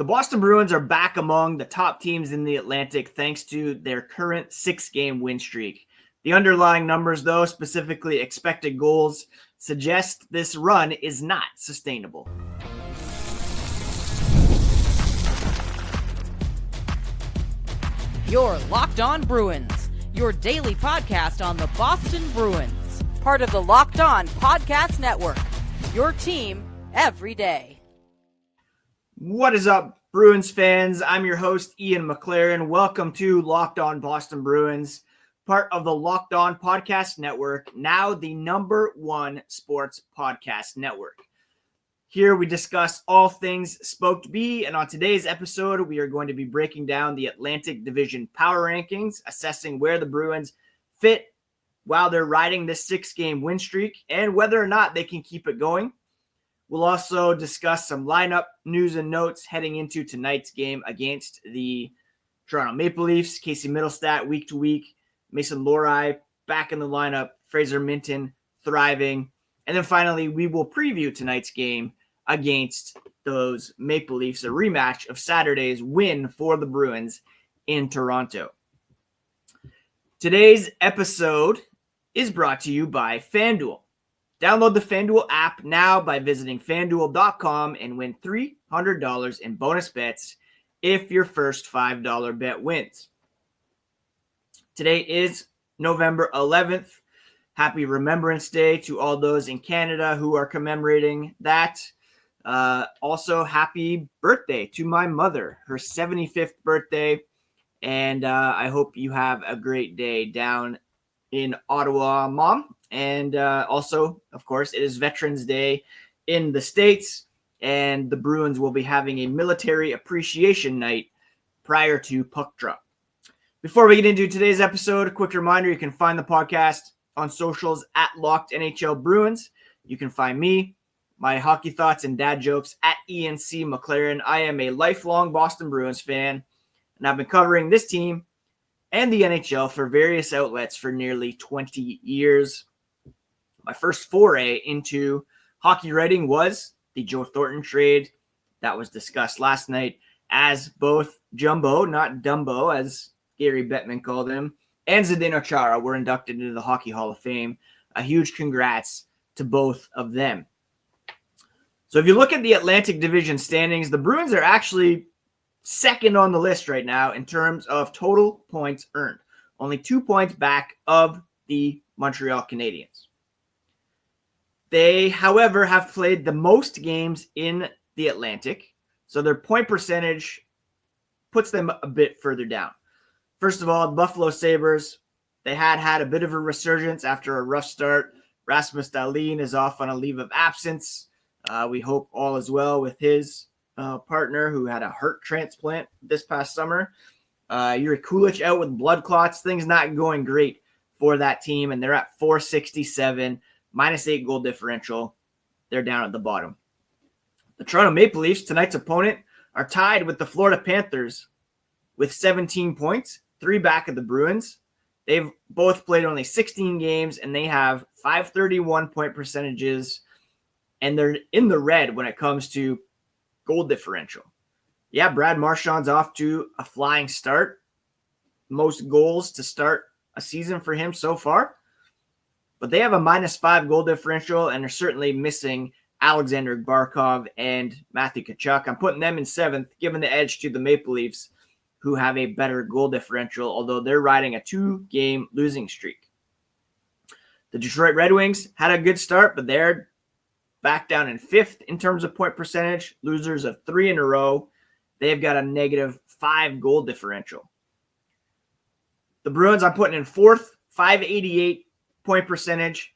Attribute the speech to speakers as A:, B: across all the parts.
A: The Boston Bruins are back among the top teams in the Atlantic thanks to their current 6-game win streak. The underlying numbers, though, specifically expected goals, suggest this run is not sustainable.
B: You're Locked On Bruins, your daily podcast on the Boston Bruins. Part of the Locked On Podcast Network, your team every day.
A: What is up, Bruins fans? I'm your host, Ian McLaren. Welcome to Locked On Boston Bruins, part of the Locked On Podcast Network, now the #1 sports podcast network. Here we discuss all things Spoked B, and on today's episode, we are going to be breaking down the Atlantic Division power rankings, assessing where the Bruins fit while they're riding this 6-game win streak, and whether or not they can keep it going. We'll also discuss some lineup news and notes heading into tonight's game against the Toronto Maple Leafs. Casey Middlestadt week to week, Mason Lohrei back in the lineup, Fraser Minton thriving. And then finally, we will preview tonight's game against those Maple Leafs, a rematch of Saturday's win for the Bruins in Toronto. Today's episode is brought to you by FanDuel. Download the FanDuel app now by visiting FanDuel.com and win $300 in bonus bets if your first $5 bet wins. Today is November 11th. Happy Remembrance Day to all those in Canada who are commemorating that. Also, happy birthday to my mother, her 75th birthday. And I hope you have a great day down in Ottawa, Mom. And also, of course, it is Veterans Day in the States, and the Bruins will be having a military appreciation night prior to puck drop. Before we get into today's episode, a quick reminder, you can find the podcast on socials at Locked NHL Bruins. You can find me, my hockey thoughts and dad jokes at ENC McLaren. I am a lifelong Boston Bruins fan, and I've been covering this team and the NHL for various outlets for nearly 20 years. My first foray into hockey writing was the Joe Thornton trade that was discussed last night, as both Jumbo, not Dumbo, as Gary Bettman called him, and Zdeno Chara were inducted into the Hockey Hall of Fame. A huge congrats to both of them. So if you look at the Atlantic Division standings, the Bruins are actually second on the list right now in terms of total points earned. Only 2 points back of the Montreal Canadiens. They, however, have played the most games in the Atlantic, so their point percentage puts them a bit further down. First of all, the Buffalo Sabres, they had a bit of a resurgence after a rough start. Rasmus Dahlin is off on a leave of absence. We hope all is well with his partner who had a heart transplant this past summer. Yuri Kulich out with blood clots. Things not going great for that team, and they're at .467. -8 goal differential. They're down at the bottom. The Toronto Maple Leafs, tonight's opponent, are tied with the Florida Panthers with 17 points, 3 back of the Bruins. They've both played only 16 games, and they have .531 point percentages, and they're in the red when it comes to goal differential. Yeah, Brad Marchand's off to a flying start. Most goals to start a season for him so far. But they have a -5 goal differential and are certainly missing Alexander Barkov and Matthew Tkachuk. I'm putting them in 7th, giving the edge to the Maple Leafs, who have a better goal differential, although they're riding a 2-game losing streak. The Detroit Red Wings had a good start, but they're back down in 5th in terms of point percentage, losers of 3 in a row. They've got a -5 goal differential. The Bruins, I'm putting in 4th, .588 point percentage.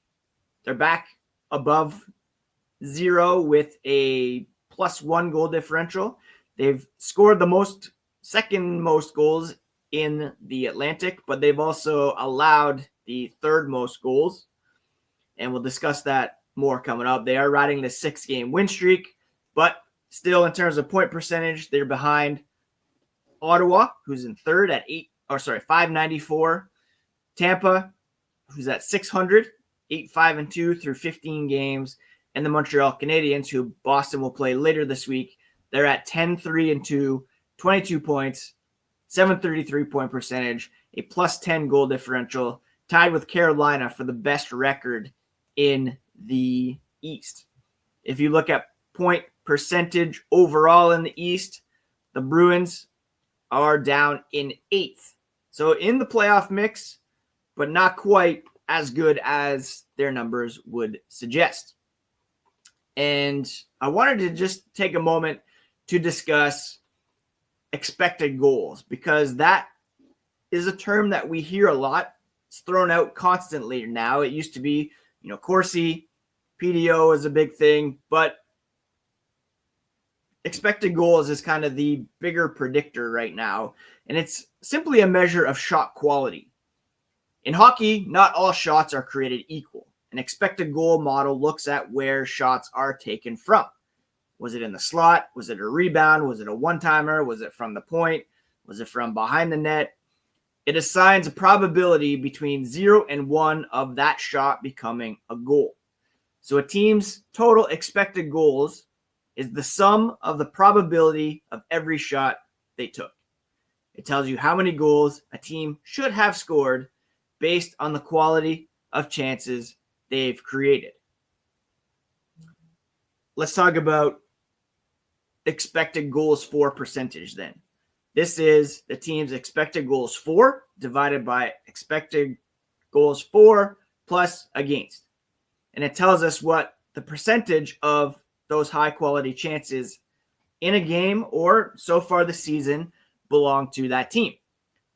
A: They're back above 0 with a +1 goal differential. They've scored the second most goals in the Atlantic, but they've also allowed the 3rd most goals. And we'll discuss that more coming up. They are riding the 6-game win streak, but still in terms of point percentage, they're behind Ottawa, who's in 3rd at 594. Tampa, who's at 600, 8-5-2 through 15 games, and the Montreal Canadiens, who Boston will play later this week, They're at 10-3-2, 22 points, 733 point percentage, a plus 10 goal differential, tied with Carolina for the best record in the East. If you look at point percentage overall in the East, the Bruins are down in 8th. So in the playoff mix, but not quite as good as their numbers would suggest. And I wanted to just take a moment to discuss expected goals, because that is a term that we hear a lot. It's thrown out constantly now. It used to be, Corsi, PDO is a big thing, but expected goals is kind of the bigger predictor right now. And it's simply a measure of shot quality. In hockey, not all shots are created equal. An expected goal model looks at where shots are taken from. Was it in the slot? Was it a rebound? Was it a one-timer? Was it from the point? Was it from behind the net? It assigns a probability between 0 and 1 of that shot becoming a goal. So a team's total expected goals is the sum of the probability of every shot they took. It tells you how many goals a team should have scored based on the quality of chances they've created. Let's talk about expected goals for percentage then. This is the team's expected goals for divided by expected goals for plus against. And it tells us what the percentage of those high quality chances in a game or so far this season belong to that team.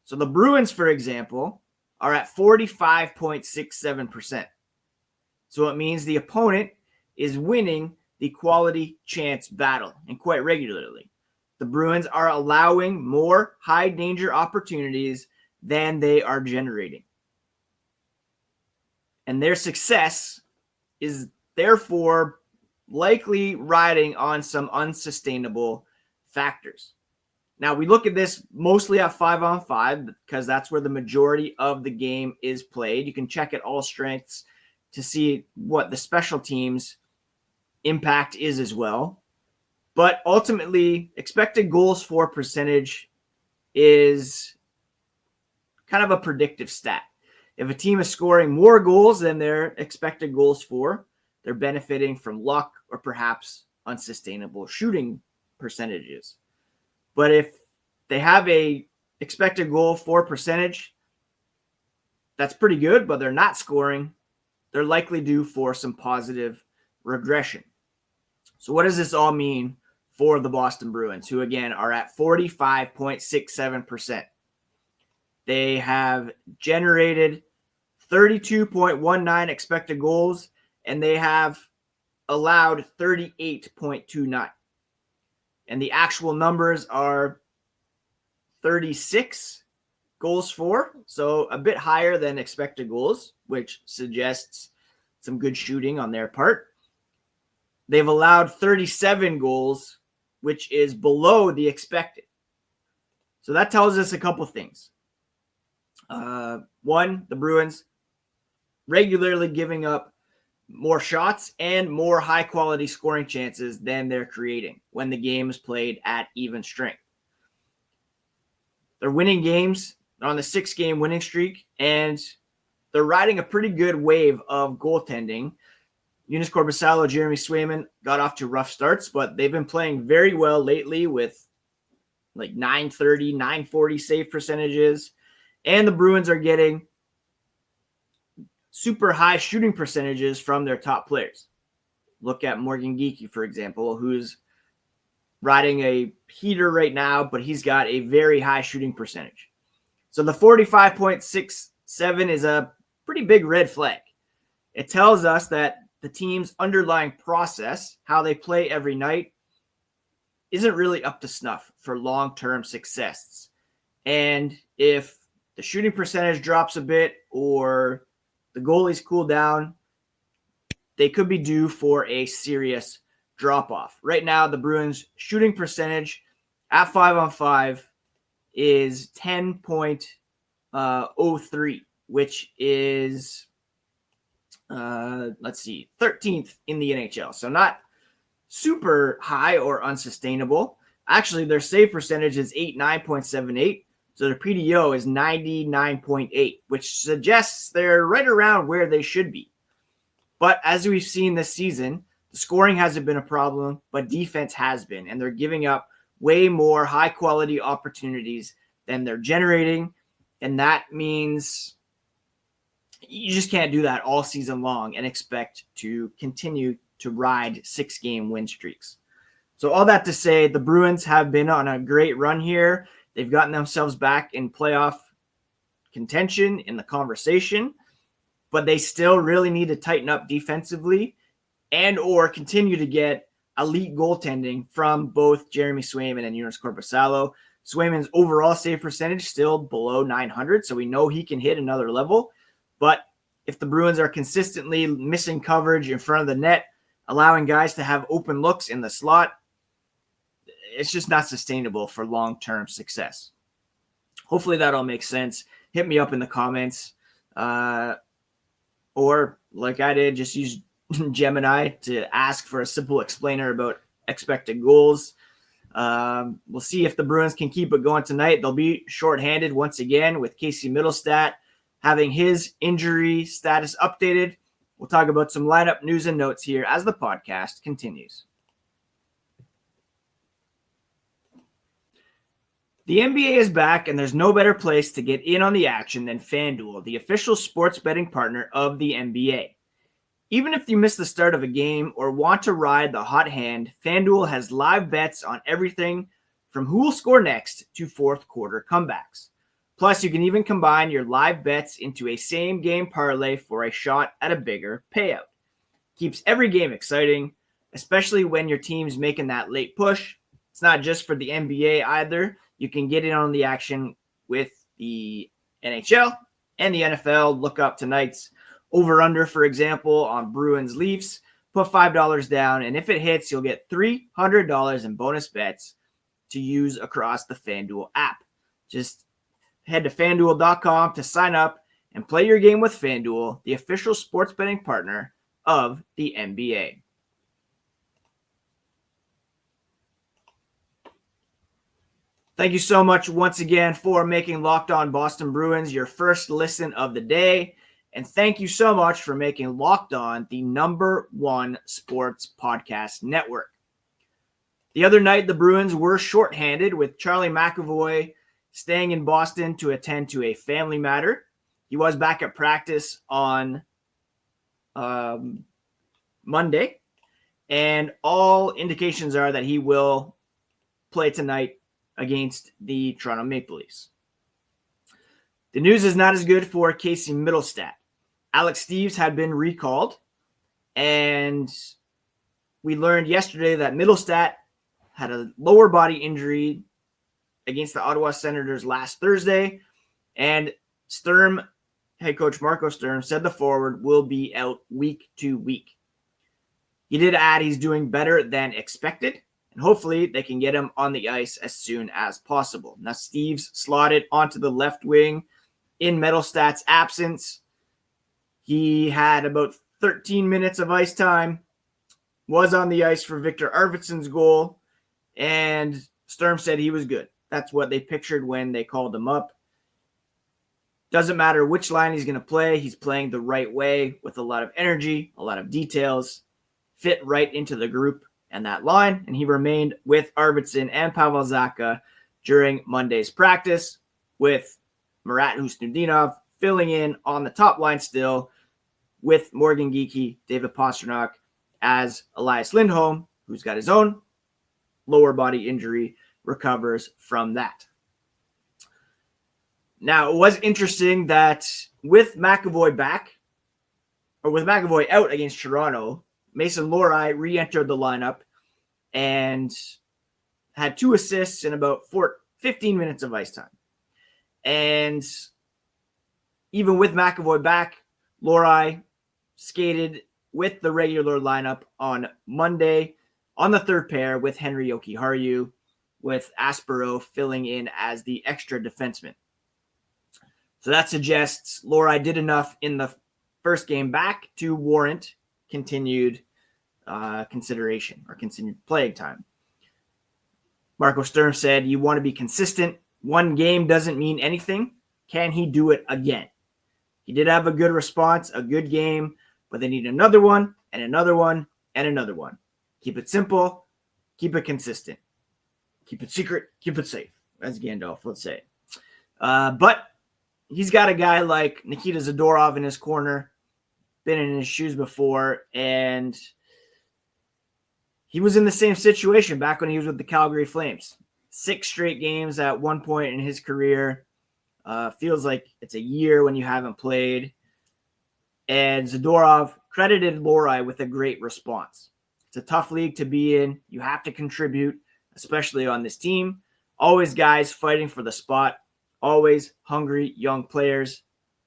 A: So the Bruins, for example, are at 45.67%. So it means the opponent is winning the quality chance battle, and quite regularly. The Bruins are allowing more high danger opportunities than they are generating. And their success is therefore likely riding on some unsustainable factors. Now, we look at this mostly at 5-on-5 because that's where the majority of the game is played. You can check at all strengths to see what the special teams impact is as well. But ultimately, expected goals for percentage is kind of a predictive stat. If a team is scoring more goals than their expected goals for, they're benefiting from luck or perhaps unsustainable shooting percentages. But if they have a expected goal for percentage that's pretty good, but they're not scoring, they're likely due for some positive regression. So what does this all mean for the Boston Bruins, who again are at 45.67%? They have generated 32.19 expected goals, and they have allowed 38.29. And the actual numbers are 36 goals for, so a bit higher than expected goals, which suggests some good shooting on their part. They've allowed 37 goals, which is below the expected. So that tells us a couple things. One, the Bruins regularly giving up more shots and more high-quality scoring chances than they're creating when the game is played at even strength. They're winning games. They're on the 6-game winning streak, and they're riding a pretty good wave of goaltending. Joonas, Korpisalo, Jeremy Swayman got off to rough starts, but they've been playing very well lately with like 930, 940 save percentages. And the Bruins are getting super high shooting percentages from their top players. Look at Morgan Geekie, for example, who's riding a heater right now, but he's got a very high shooting percentage. So the 45.67 is a pretty big red flag. It tells us that the team's underlying process, how they play every night, isn't really up to snuff for long-term success. And if the shooting percentage drops a bit or the goalies cool down, they could be due for a serious drop-off. Right now, the Bruins' shooting percentage at 5-on-5 is 10.03, which is 13th in the NHL. So not super high or unsustainable. Actually, their save percentage is 89.78. So their PDO is 99.8, which suggests they're right around where they should be. But as we've seen this season, the scoring hasn't been a problem, but defense has been. And they're giving up way more high-quality opportunities than they're generating. And that means you just can't do that all season long and expect to continue to ride 6-game win streaks. So all that to say, the Bruins have been on a great run here. They've gotten themselves back in playoff contention, in the conversation, but they still really need to tighten up defensively and or continue to get elite goaltending from both Jeremy Swayman and Joonas Korpisalo. Swayman's overall save percentage still below 900, so we know he can hit another level. But if the Bruins are consistently missing coverage in front of the net, allowing guys to have open looks in the slot, it's just not sustainable for long-term success. Hopefully that all makes sense. Hit me up in the comments. Or like I did, just use Gemini to ask for a simple explainer about expected goals. We'll see if the Bruins can keep it going tonight. They'll be shorthanded once again with Casey Middlestadt having his injury status updated. We'll talk about some lineup news and notes here as the podcast continues. The NBA is back, and there's no better place to get in on the action than FanDuel, the official sports betting partner of the NBA. Even if you miss the start of a game or want to ride the hot hand, FanDuel has live bets on everything from who will score next to fourth quarter comebacks. Plus, you can even combine your live bets into a same-game parlay for a shot at a bigger payout. Keeps every game exciting, especially when your team's making that late push. It's not just for the NBA either. You can get in on the action with the NHL and the NFL. Look up tonight's over-under, for example, on Bruins Leafs. Put $5 down, and if it hits, you'll get $300 in bonus bets to use across the FanDuel app. Just head to FanDuel.com to sign up and play your game with FanDuel, the official sports betting partner of the NBA. Thank you so much once again for making Locked On Boston Bruins your first listen of the day. And thank you so much for making Locked On the #1 sports podcast network. The other night, the Bruins were shorthanded with Charlie McAvoy staying in Boston to attend to a family matter. He was back at practice on Monday, and all indications are that he will play tonight against the Toronto Maple Leafs. The news is not as good for Casey Middlestadt. Alex Steeves had been recalled, and we learned yesterday that Middlestadt had a lower body injury against the Ottawa Senators last Thursday, and Sturm, head coach Marco Sturm, said the forward will be out week to week. He did add he's doing better than expected, and hopefully they can get him on the ice as soon as possible. Now, Steeves slotted onto the left wing in Middlestadt's absence. He had about 13 minutes of ice time, was on the ice for Victor Arvidsson's goal, and Sturm said he was good. That's what they pictured when they called him up. Doesn't matter which line he's going to play. He's playing the right way with a lot of energy, a lot of details, fit right into the group and that line. And he remained with Arvidsson and Pavel Zacha during Monday's practice, with Marat Husnudinov filling in on the top line still, with Morgan Geekie, David Pastrnak, as Elias Lindholm, who's got his own lower body injury, recovers from that. Now, it was interesting that with McAvoy out against Toronto, Mason Lohrei re-entered the lineup and had 2 assists in about 15 minutes of ice time. And even with McAvoy back, Lohrei skated with the regular lineup on Monday on the third pair with Henri Jokiharju, with Aspero filling in as the extra defenseman. So that suggests Lohrei did enough in the first game back to warrant continued consideration or continued playing time. Marco Sturm said, you want to be consistent. One game doesn't mean anything. Can he do it again? He did have a good response, a good game, but they need another one and another one and another one. Keep it simple. Keep it consistent. Keep it secret. Keep it safe, as Gandalf would say. But he's got a guy like Nikita Zadorov in his corner, been in his shoes before, and he was in the same situation back when he was with the Calgary Flames. 6 straight games at one point in his career. Feels like it's a year when you haven't played. And Zadorov credited Lohrei with a great response. It's a tough league to be in. You have to contribute, especially on this team. Always guys fighting for the spot. Always hungry young players.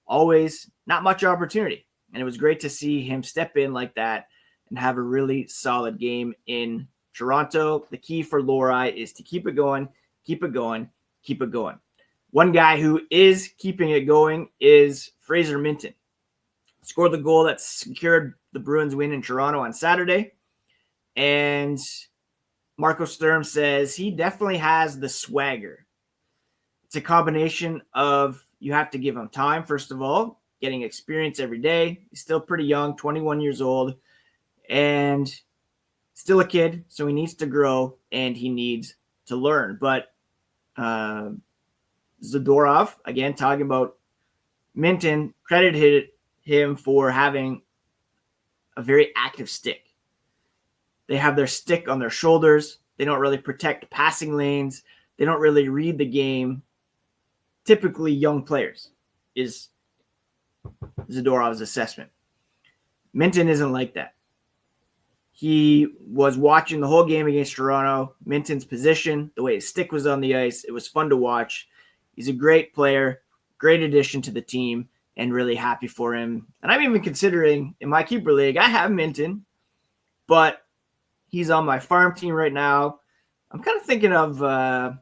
A: Always not much opportunity. And it was great to see him step in like that and have a really solid game in Toronto. The key for Lohrei is to keep it going, keep it going, keep it going. One guy who is keeping it going is Fraser Minton. Scored the goal that secured the Bruins win in Toronto on Saturday. And Marco Sturm says he definitely has the swagger. It's a combination of you have to give him time, first of all, getting experience every day. He's still pretty young, 21 years old, and still a kid, so he needs to grow and he needs to learn. But Zadorov, again, talking about Minton, credited him for having a very active stick. They have their stick on their shoulders. They don't really protect passing lanes. They don't really read the game. Typically young players is Zadorov's assessment. Minton isn't like that. He was watching the whole game against Toronto. Minton's position, the way his stick was on the ice, it was fun to watch. He's a great player, great addition to the team, and really happy for him. And I'm even considering in my keeper league, I have Minton, but he's on my farm team right now. I'm kind of thinking of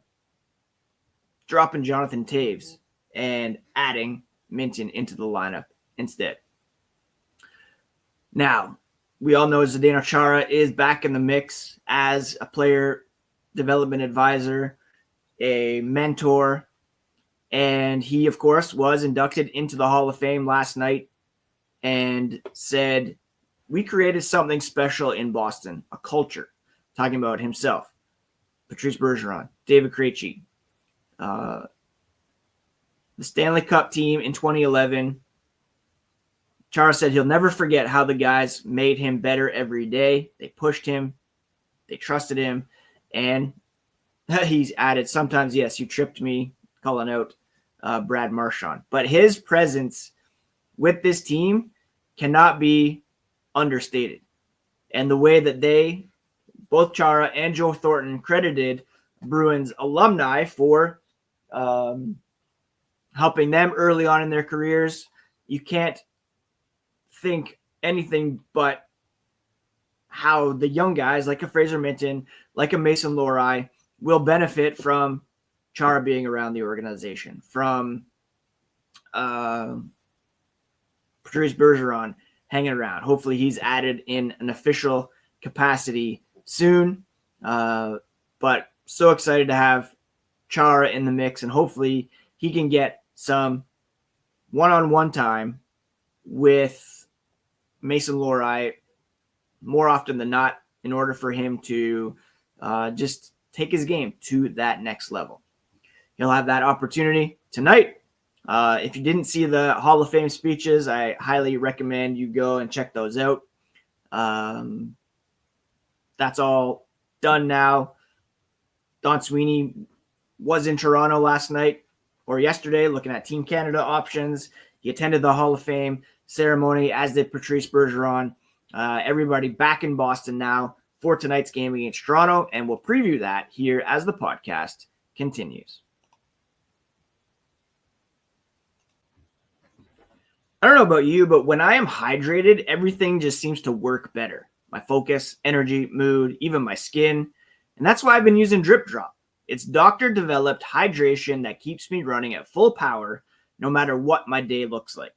A: dropping Jonathan Taves and adding Minton into the lineup instead. Now, we all know Zdeno Chara is back in the mix as a player development advisor, a mentor, and he, of course, was inducted into the Hall of Fame last night and said, we created something special in Boston, a culture, talking about himself, Patrice Bergeron, David Krejci, the Stanley Cup team in 2011. Chara said he'll never forget how the guys made him better every day. They pushed him, they trusted him, and he's added, sometimes, yes, you tripped me, calling out Brad Marchand. But his presence with this team cannot be understated. And the way that they, both Chara and Joe Thornton, credited Bruins alumni for helping them early on in their careers, you can't think anything but how the young guys like a Fraser Minton, like a Mason Lohrei, will benefit from Chara being around the organization, from Patrice Bergeron hanging around. Hopefully he's added in an official capacity soon. But so excited to have Chara in the mix, and hopefully he can get some one-on-one time with Mason Lohrei more often than not in order for him to just take his game to that next level. He'll have that opportunity tonight. If you didn't see the Hall of Fame speeches, I highly recommend you go and check those out. That's all done now. Don Sweeney was in Toronto last night or yesterday looking at Team Canada options. He attended the Hall of Fame ceremony, as did Patrice Bergeron. Everybody back in Boston now for tonight's game against Toronto, and we'll preview that here as the podcast continues. I don't know about you, but when I am hydrated, everything just seems to work better. My focus, energy, mood, even my skin. And that's why I've been using Drip Drop. It's doctor-developed hydration that keeps me running at full power no matter what my day looks like.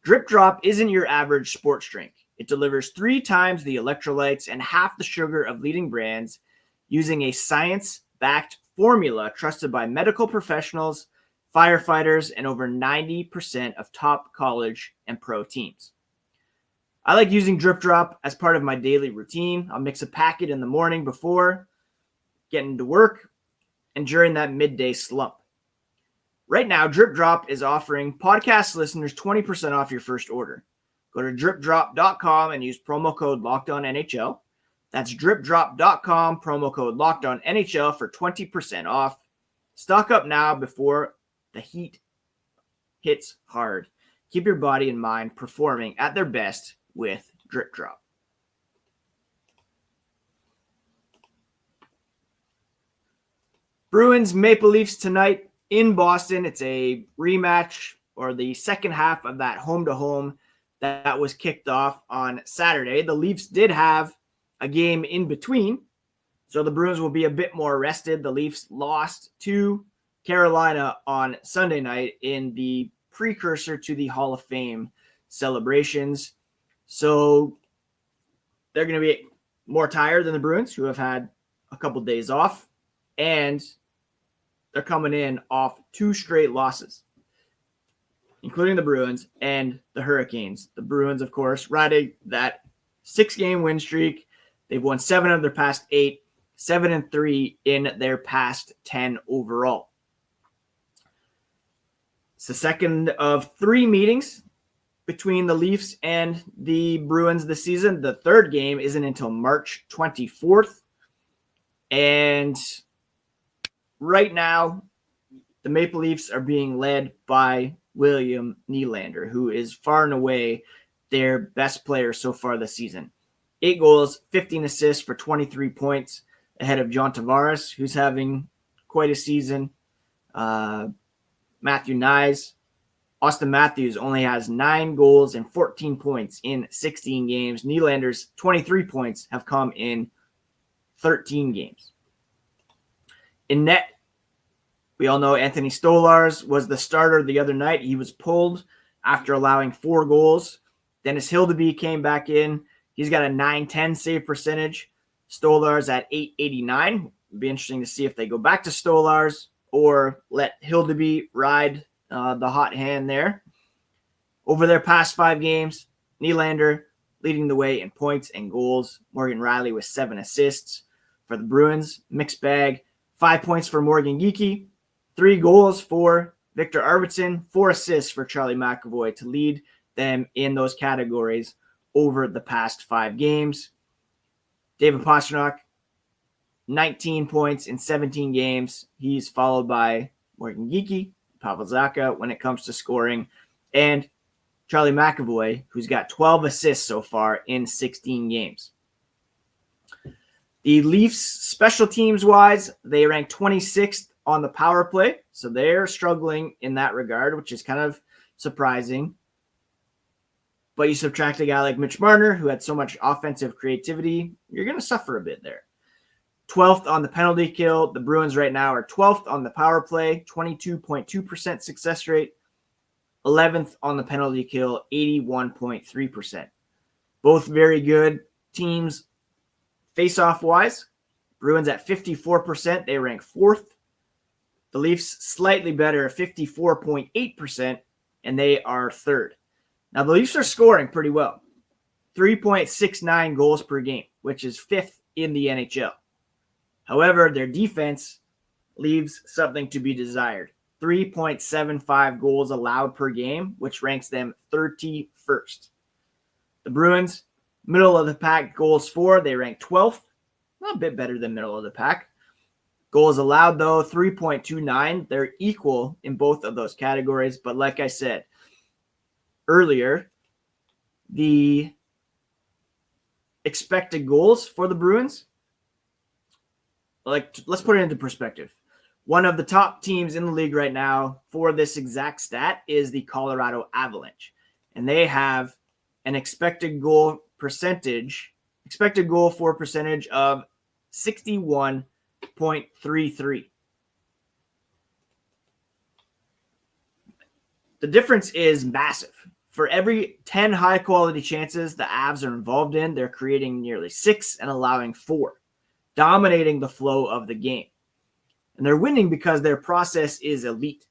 A: Drip Drop isn't your average sports drink. It delivers 3 times the electrolytes and half the sugar of leading brands using a science-backed formula trusted by medical professionals, firefighters, and over 90% of top college and pro teams. I like using Drip Drop as part of my daily routine. I'll mix a packet in the morning before getting to work and during that midday slump. Right now, Drip Drop is offering podcast listeners 20% off your first order. Go to dripdrop.com and use promo code LOCKEDONNHL. That's dripdrop.com, promo code LOCKEDONNHL for 20% off. Stock up now before the heat hits hard. Keep your body and mind performing at their best with Drip Drop. Bruins Maple Leafs tonight in Boston. It's a rematch or the second half of that home-to-home that was kicked off on Saturday. The Leafs did have a game in between, so the Bruins will be a bit more rested. The Leafs lost to Carolina on Sunday night in the precursor to the Hall of Fame celebrations. So they're going to be more tired than the Bruins, who have had a couple days off, and they're coming in off 2 straight losses, including the Bruins and the Hurricanes. The Bruins, of course, riding that 6-game win streak. They've won 7 of their past 8, 7-3 in their past 10 overall. It's the second of 3 meetings between the Leafs and the Bruins this season. The third game isn't until March 24th. And right now, the Maple Leafs are being led by William Nylander, who is far and away their best player so far this season. 8 goals, 15 assists for 23 points ahead of John Tavares, who's having quite a season. Matthew Nyes. Austin Matthews only has 9 goals and 14 points in 16 games. Nylander's 23 points have come in 13 games. In net, we all know Anthony Stolarz was the starter the other night. He was pulled after allowing 4 goals. Dennis Hildeby came back in. He's got a .910 save percentage. Stolarz at .889. It'd be interesting to see if they go back to Stolarz or let Hildeby ride the hot hand there. Over their past 5 games, Nylander leading the way in points and goals. Morgan Riley with 7 assists. For the Bruins, mixed bag. 5 points for Morgan Geekie. 3 goals for Victor Arvidsson. 4 assists for Charlie McAvoy to lead them in those categories over the past 5 games. David Pastrnak, 19 points in 17 games. He's followed by Morgan Geekie, Pavel Zacha when it comes to scoring, and Charlie McAvoy, who's got 12 assists so far in 16 games. The Leafs, special teams-wise, they rank 26th on the power play, so they're struggling in that regard, which is kind of surprising. But you subtract a guy like Mitch Marner, who had so much offensive creativity, you're going to suffer a bit there. 12th on the penalty kill. The Bruins right now are 12th on the power play, 22.2% success rate. 11th on the penalty kill, 81.3%. Both very good teams face-off-wise. Bruins at 54%. They rank 4th. The Leafs slightly better, 54.8%, and they are 3rd. Now, the Leafs are scoring pretty well. 3.69 goals per game, which is 5th in the NHL. However, their defense leaves something to be desired. 3.75 goals allowed per game, which ranks them 31st. The Bruins, middle of the pack goals for, they rank 12th. A bit better than middle of the pack. Goals allowed, though, 3.29. They're equal in both of those categories. But like I said earlier, the expected goals for the Bruins, let's put it into perspective. One of the top teams in the league right now for this exact stat is the Colorado Avalanche. And they have an expected goal for percentage of 61.33. The difference is massive For every 10 high-quality chances the Avs are involved in, they're creating nearly 6 and allowing 4, dominating the flow of the game. And they're winning because their process is elite.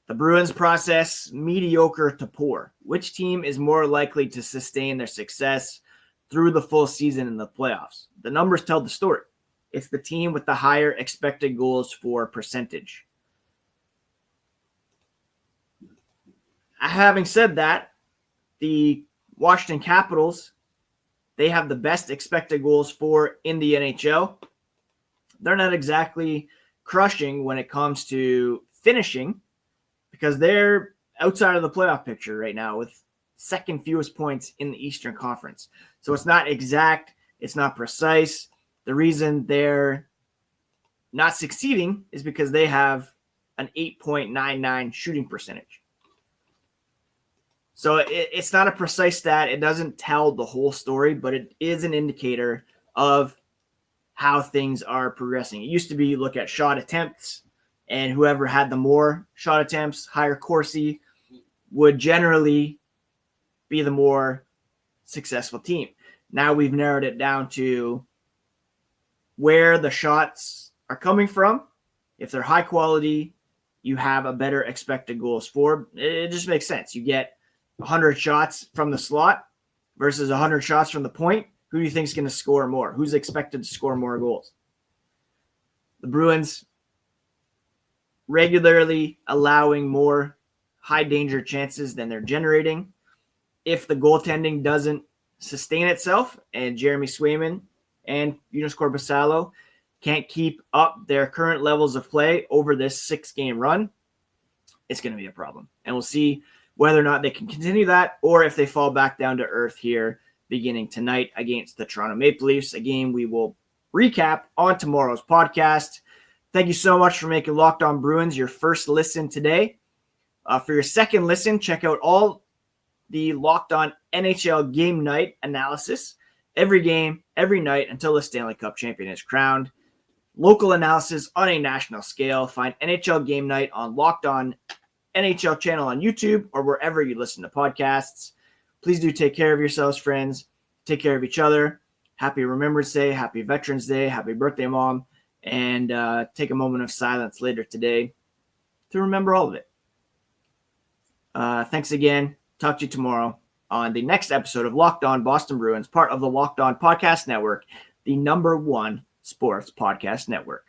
A: The Bruins process, mediocre to poor. Which team is more likely to sustain their success through the full season in the playoffs? The numbers tell the story. It's the team with the higher expected goals for percentage. Having said that, the Washington Capitals, they have the best expected goals for in the NHL. They're not exactly crushing when it comes to finishing because they're outside of the playoff picture right now with second fewest points in the Eastern Conference. So it's not exact. It's not precise. The reason they're not succeeding is because they have an 8.99 shooting percentage. So it's not a precise stat. It doesn't tell the whole story, but it is an indicator of how things are progressing. It used to be you look at shot attempts, and whoever had the more shot attempts, higher Corsi, would generally be the more successful team. Now we've narrowed it down to where the shots are coming from. If they're high quality, you have a better expected goals for. It just makes sense. You get 100 shots from the slot versus 100 shots from the point. Who do you think is going to score more? Who's expected to score more goals? The Bruins regularly allowing more high danger chances than they're generating. If the goaltending doesn't sustain itself and Jeremy Swayman and Joonas Korpisalo can't keep up their current levels of play over this 6-game run, it's going to be a problem. And we'll see whether or not they can continue that or if they fall back down to earth here beginning tonight against the Toronto Maple Leafs, a game we will recap on tomorrow's podcast. Thank you so much for making Locked On Bruins your first listen today. For your second listen, check out all the Locked On NHL game night analysis. Every game, every night until the Stanley Cup champion is crowned. Local analysis on a national scale. Find NHL game night on Locked On NHL channel on YouTube or wherever you listen to podcasts. Please do take care of yourselves, friends. Take care of each other. Happy Remembrance Day, happy Veterans Day, happy birthday, Mom. And take a moment of silence later today to remember all of it. Thanks again. Talk to you tomorrow on the next episode of Locked On Boston Bruins, part of the Locked On Podcast Network, the #1 sports podcast network.